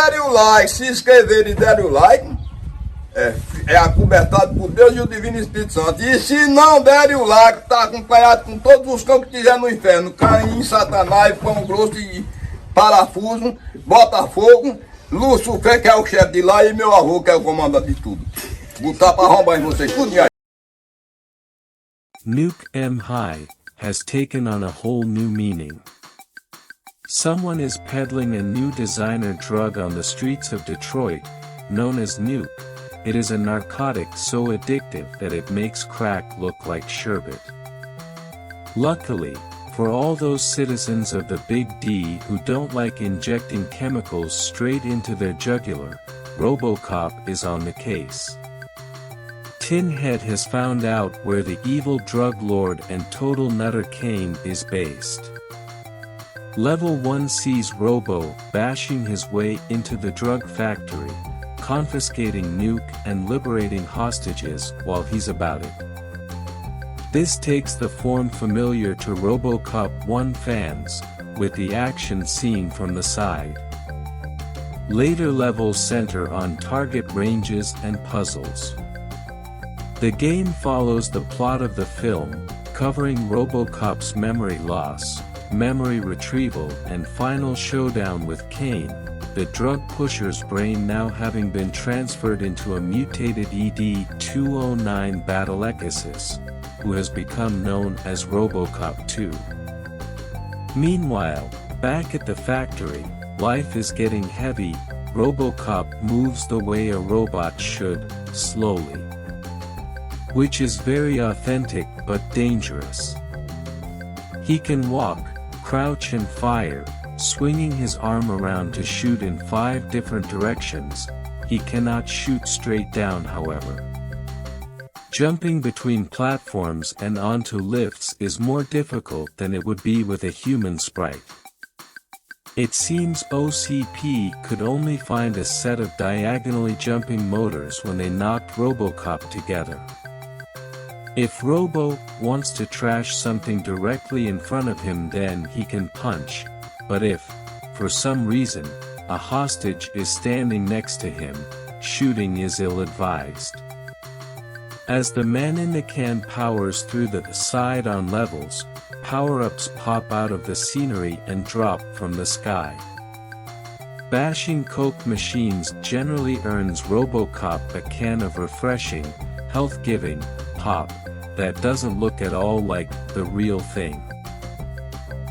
derem o like, se inscreverem e derem o like, é acobertado por Deus e o Divino Espírito Santo. E se não derem o like, está acompanhado com todos os cães que tiver no inferno: Caim, Satanás, Pão Grosso e Parafuso, Botafogo, Lucifer, que é o chefe de lá, e meu avô, que é o comandante de tudo. Botar para arrombar em vocês, tudo aí. Nuke M. High has taken on a whole new meaning. Someone is peddling a new designer drug on the streets of Detroit, known as Nuke. It is a narcotic so addictive that it makes crack look like sherbet. Luckily, for all those citizens of the Big D who don't like injecting chemicals straight into their jugular, RoboCop is on the case. Tinhead has found out where the evil drug lord and total nutter Kane is based. Level 1 sees Robo bashing his way into the drug factory, confiscating Nuke and liberating hostages while he's about it. This takes the form familiar to RoboCop 1 fans, with the action seen from the side. Later levels center on target ranges and puzzles. The game follows the plot of the film, covering RoboCop's memory loss, memory retrieval and final showdown with Kane, the drug pusher's brain now having been transferred into a mutated ED-209 Battleecosis, who has become known as RoboCop 2. Meanwhile, back at the factory, life is getting heavy. RoboCop moves the way a robot should, slowly. Which is very authentic but dangerous. He can walk, crouch and fire, swinging his arm around to shoot in 5 different directions. He cannot shoot straight down, however. Jumping between platforms and onto lifts is more difficult than it would be with a human sprite. It seems OCP could only find a set of diagonally jumping motors when they knocked RoboCop together. If Robo wants to trash something directly in front of him, then he can punch, but if, for some reason, a hostage is standing next to him, shooting is ill-advised. As the man-in-the-can powers through the side-on levels, power-ups pop out of the scenery and drop from the sky. Bashing Coke machines generally earns RoboCop a can of refreshing, health-giving pop that doesn't look at all like the real thing.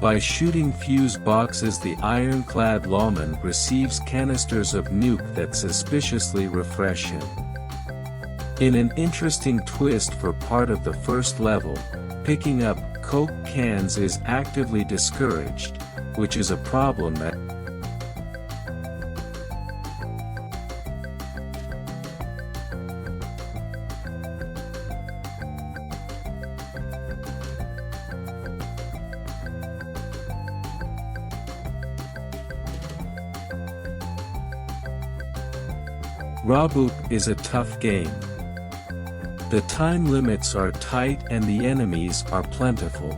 By shooting fuse boxes, the ironclad lawman receives canisters of Nuke that suspiciously refresh him. In an interesting twist for part of the first level, picking up Coke cans is actively discouraged, which is a problem at RoboCop is a tough game. The time limits are tight and the enemies are plentiful.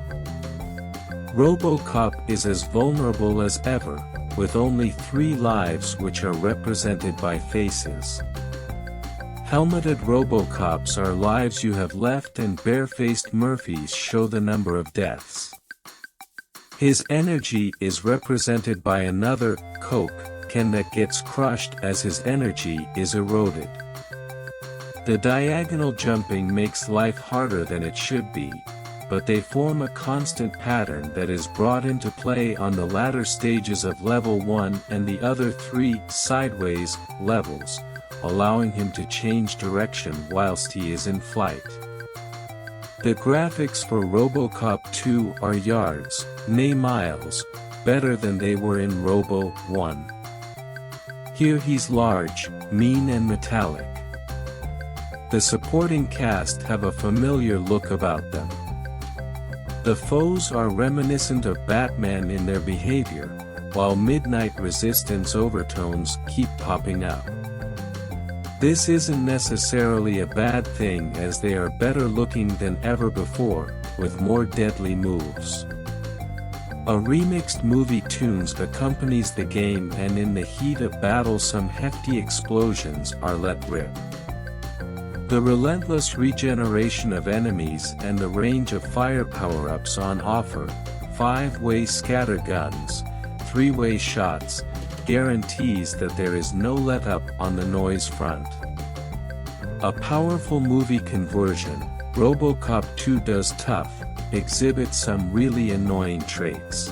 RoboCop is as vulnerable as ever, with only 3 lives which are represented by faces. Helmeted RoboCops are lives you have left, and barefaced Murphys show the number of deaths. His energy is represented by another Coke can that gets crushed as his energy is eroded. The diagonal jumping makes life harder than it should be, but they form a constant pattern that is brought into play on the latter stages of level 1 and the other 3 sideways levels, allowing him to change direction whilst he is in flight. The graphics for RoboCop 2 are yards, nay miles, better than they were in Robo 1. Here he's large, mean and metallic. The supporting cast have a familiar look about them. The foes are reminiscent of Batman in their behavior, while Midnight Resistance overtones keep popping up. This isn't necessarily a bad thing, as they are better looking than ever before, with more deadly moves. A remixed movie tunes accompanies the game, and in the heat of battle some hefty explosions are let rip. The relentless regeneration of enemies and the range of fire power-ups on offer, 5-way scatter guns, 3-way shots, guarantees that there is no let-up on the noise front. A powerful movie conversion, RoboCop 2 Does Tough, exhibits some really annoying traits.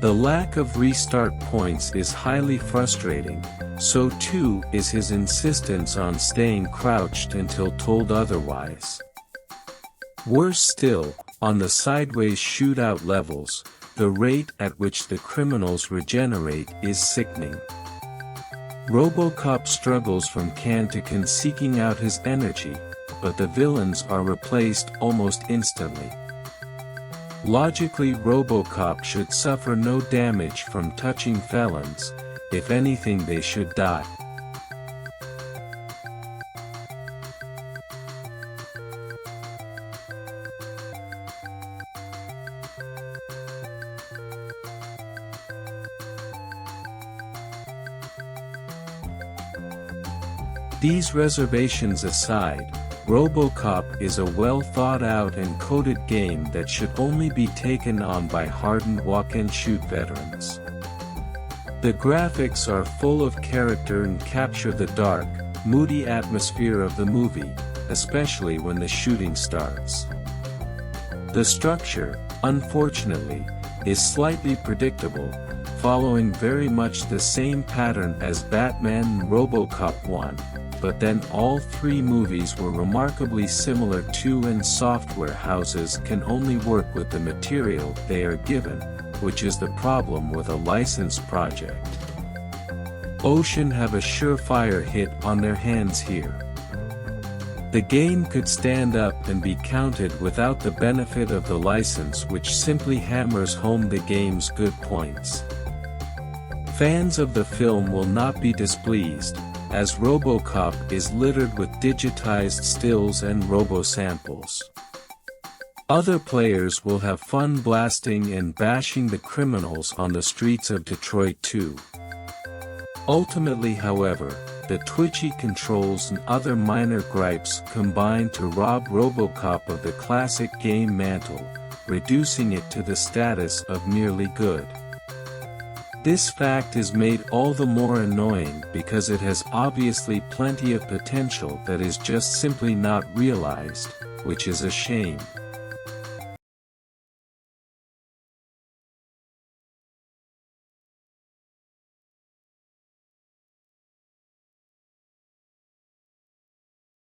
The lack of restart points is highly frustrating, so too is his insistence on staying crouched until told otherwise. Worse still, on the sideways shootout levels, the rate at which the criminals regenerate is sickening. RoboCop struggles from can to can seeking out his energy, but the villains are replaced almost instantly. Logically, RoboCop should suffer no damage from touching felons. If anything, they should die. These reservations aside, RoboCop is a well-thought-out and coded game that should only be taken on by hardened walk-and-shoot veterans. The graphics are full of character and capture the dark, moody atmosphere of the movie, especially when the shooting starts. The structure, unfortunately, is slightly predictable, following very much the same pattern as Batman and RoboCop 1. But then all three movies were remarkably similar too, and software houses can only work with the material they are given, which is the problem with a licensed project. Ocean have a surefire hit on their hands here. The game could stand up and be counted without the benefit of the license, which simply hammers home the game's good points. Fans of the film will not be displeased, as RoboCop is littered with digitized stills and robo-samples. Other players will have fun blasting and bashing the criminals on the streets of Detroit too. Ultimately, however, the twitchy controls and other minor gripes combine to rob RoboCop of the classic game mantle, reducing it to the status of merely good. This fact is made all the more annoying because it has obviously plenty of potential that is just simply not realized, which is a shame.